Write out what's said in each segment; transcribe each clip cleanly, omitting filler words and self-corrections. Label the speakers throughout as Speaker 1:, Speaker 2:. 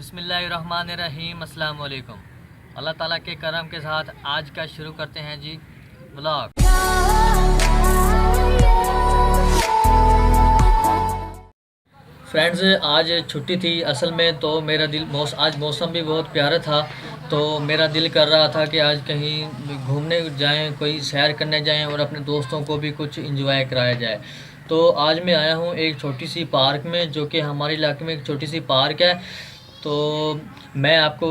Speaker 1: बिस्मिल्लाहिर्रहमानिर्रहीम, अस्सलाम वालेकुम। अल्लाह ताला के करम के साथ आज का शुरू करते हैं जी व्लॉग। फ्रेंड्स, आज छुट्टी थी असल में, तो मेरा दिल आज मौसम भी बहुत प्यारा था, तो मेरा दिल कर रहा था कि आज कहीं घूमने जाएं, कोई सैर करने जाएं और अपने दोस्तों को भी कुछ एंजॉय कराया जाए। तो आज मैं आया हूं एक छोटी सी पार्क में, जो कि हमारे इलाके में एक छोटी सी पार्क है। तो मैं आपको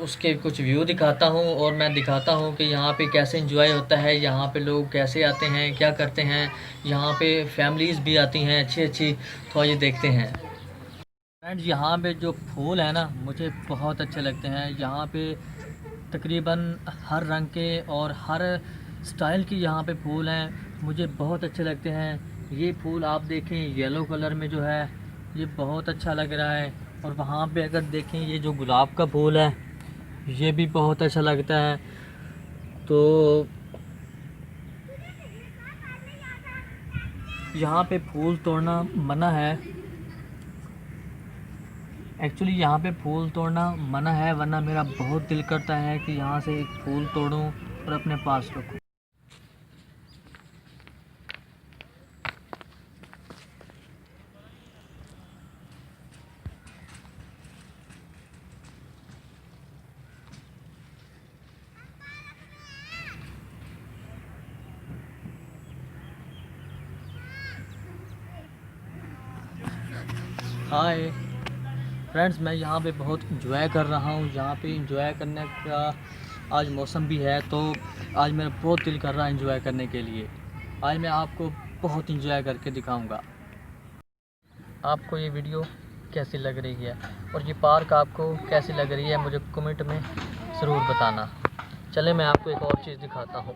Speaker 1: उसके कुछ व्यू दिखाता हूँ और मैं दिखाता हूँ कि यहाँ पे कैसे एंजॉय होता है, यहाँ पे लोग कैसे आते हैं, क्या करते हैं। यहाँ पे फैमिलीज़ भी आती हैं अच्छी अच्छी, तो ये देखते हैं। फ्रेंड्स, यहाँ पे जो फूल है ना, मुझे बहुत अच्छे लगते हैं। यहाँ पे तकरीबन हर रंग के और हर स्टाइल के यहाँ पे फूल हैं, मुझे बहुत अच्छे लगते हैं। ये फूल आप देखें, येलो कलर में जो है, ये बहुत अच्छा लग रहा है। और वहाँ पे अगर देखें, ये जो गुलाब का फूल है, ये भी बहुत अच्छा लगता है। तो यहाँ पे फूल तोड़ना मना है, एक्चुअली यहाँ पे फूल तोड़ना मना है, वरना मेरा बहुत दिल करता है कि यहाँ से एक फूल तोड़ूं और अपने पास रखूं। हाय फ्रेंड्स, मैं यहाँ पे बहुत इंजॉय कर रहा हूँ। यहाँ पे इंजॉय करने का आज मौसम भी है, तो आज मेरा बहुत दिल कर रहा है इंजॉय करने के लिए। आज मैं आपको बहुत इंजॉय करके दिखाऊंगा। आपको ये वीडियो कैसी लग रही है और ये पार्क आपको कैसी लग रही है, मुझे कमेंट में ज़रूर बताना। चले, मैं आपको एक और चीज़ दिखाता हूँ।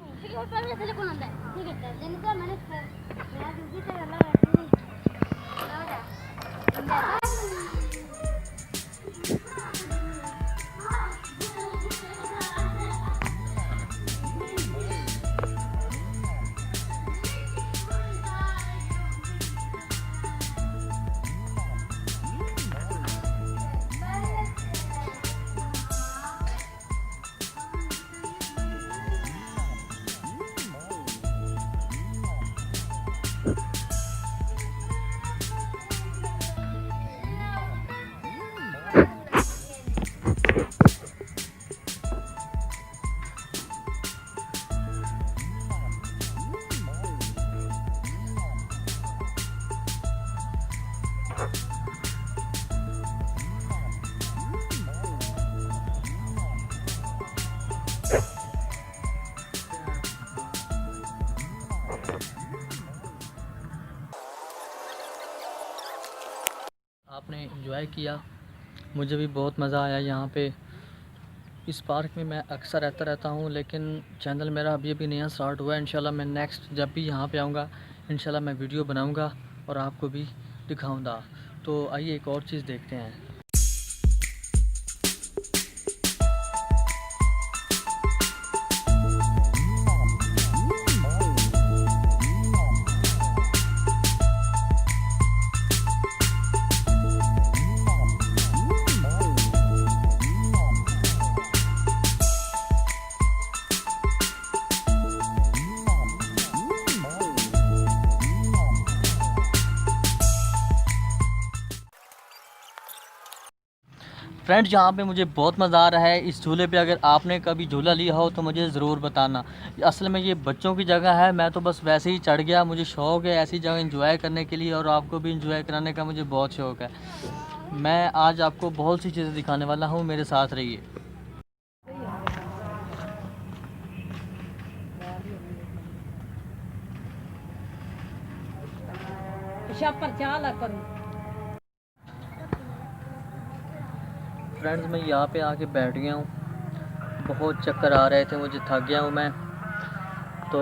Speaker 1: आपने एंजॉय किया, मुझे भी बहुत मज़ा आया यहाँ पे। इस पार्क में मैं अक्सर रहता रहता हूँ, लेकिन चैनल मेरा अभी अभी नया स्टार्ट हुआ है। इंशाल्लाह मैं नेक्स्ट जब भी यहाँ पे आऊँगा, इंशाल्लाह मैं वीडियो बनाऊँगा और आपको भी दिखाऊँगा। तो आइए एक और चीज़ देखते हैं। फ्रेंड्स, यहाँ पे मुझे बहुत मज़ा आ रहा है इस झूले पे। अगर आपने कभी झूला लिया हो तो मुझे ज़रूर बताना। असल में ये बच्चों की जगह है, मैं तो बस वैसे ही चढ़ गया। मुझे शौक़ है ऐसी जगह एंजॉय करने के लिए, और आपको भी एंजॉय कराने का मुझे बहुत शौक़ है। मैं आज आपको बहुत सी चीज़ें दिखाने वाला हूँ, मेरे साथ रहिए। फ्रेंड्स, मैं यहाँ पे आके बैठ गया हूँ, बहुत चक्कर आ रहे थे, मुझे थक गया हूँ मैं। तो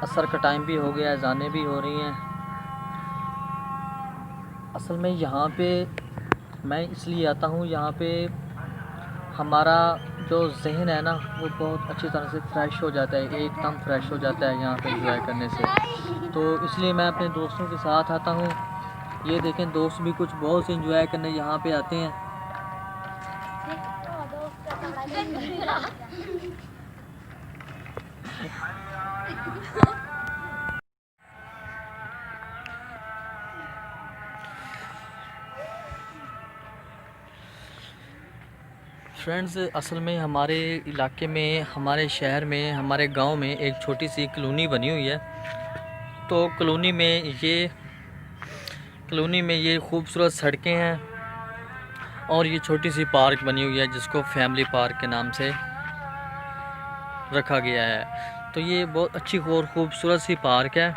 Speaker 1: असर का टाइम भी हो गया, अज़ानें भी हो रही हैं। असल में यहाँ पे मैं इसलिए आता हूँ, यहाँ पे हमारा जो जहन है ना, वो बहुत अच्छी तरह से फ़्रेश हो जाता है, एकदम फ़्रेश हो जाता है यहाँ पे एंजॉय करने से। तो इसलिए मैं अपने दोस्तों के साथ आता हूँ ये देखें दोस्त भी कुछ बहुत से इंजॉय करने यहाँ पे आते हैं। फ्रेंड्स, असल में हमारे इलाके में, हमारे शहर में, हमारे गांव में एक छोटी सी कॉलोनी बनी हुई है। तो कॉलोनी में ये खूबसूरत सड़कें हैं और ये छोटी सी पार्क बनी हुई है जिसको फैमिली पार्क के नाम से रखा गया है। तो ये बहुत अच्छी और खूबसूरत सी पार्क है।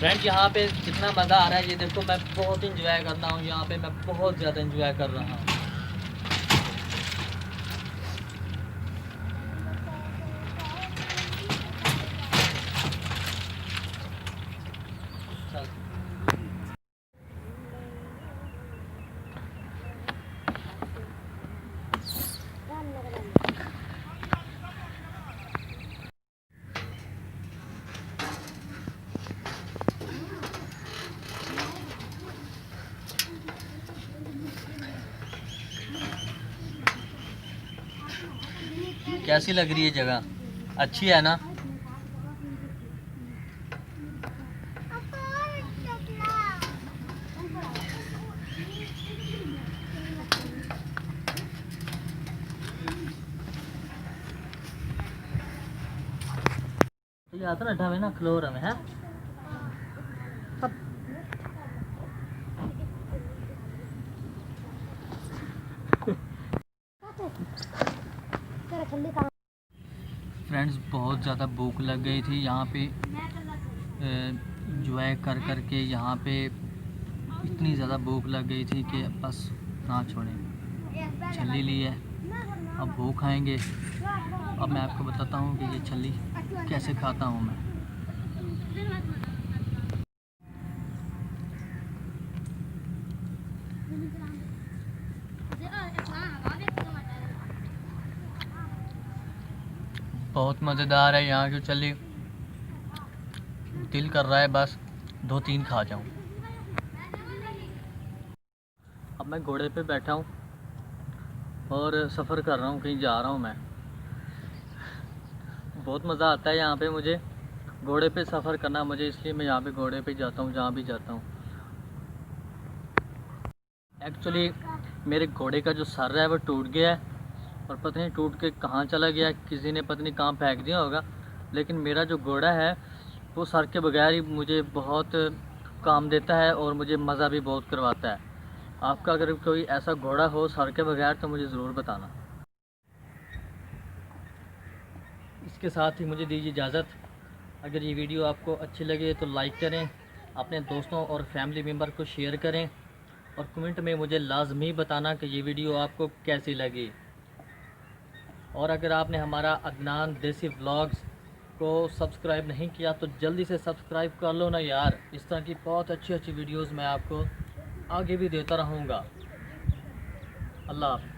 Speaker 1: फ्रेंड, यहाँ पे कितना मज़ा आ रहा है, ये देखो। मैं बहुत इंजॉय करता हूँ यहाँ पे, मैं बहुत ज़्यादा इंजॉय कर रहा हूँ। कैसी लग रही है जगह? अच्छी है ना? तो ये आता ना ढाबे ना फ्लोर में है। फ्रेंड्स, बहुत ज़्यादा भूख लग गई थी यहाँ पे एंजॉय कर कर के। यहाँ पे इतनी ज़्यादा भूख लग गई थी कि बस ना छोड़ें। छल्ली ली है, अब वो खाएंगे। अब मैं आपको बताता हूँ कि ये छल्ली कैसे खाता हूँ मैं। बहुत मज़ेदार है यहाँ की छल्ली। दिल कर रहा है बस 2-3 खा जाऊँ। अब मैं घोड़े पे बैठा हूँ और सफ़र कर रहा हूँ, कहीं जा रहा हूँ मैं। बहुत मज़ा आता है यहाँ पे मुझे घोड़े पे सफ़र करना, मुझे इसलिए मैं यहाँ पे घोड़े पे जाता हूँ जहाँ भी जाता हूँ। एक्चुअली मेरे घोड़े का जो सर है वो टूट गया है और पता नहीं टूट के कहाँ चला गया, किसी ने पता नहीं कहाँ फेंक दिया होगा। लेकिन मेरा जो घोड़ा है वो सर के बगैर ही मुझे बहुत काम देता है और मुझे मज़ा भी बहुत करवाता है। आपका अगर कोई ऐसा घोड़ा हो सर के बगैर तो मुझे ज़रूर बताना। इसके साथ ही मुझे दीजिए इजाज़त। अगर ये वीडियो आपको अच्छी लगे तो लाइक करें, अपने दोस्तों और फैमिली मेम्बर को शेयर करें और कमेंट में मुझे लाजमी बताना कि ये वीडियो आपको कैसी लगी। और अगर आपने हमारा अदनान देसी व्लॉग्स को सब्सक्राइब नहीं किया तो जल्दी से सब्सक्राइब कर लो ना यार। इस तरह की बहुत अच्छी अच्छी वीडियोस मैं आपको आगे भी देता रहूँगा। अल्लाह हाफ़िज़।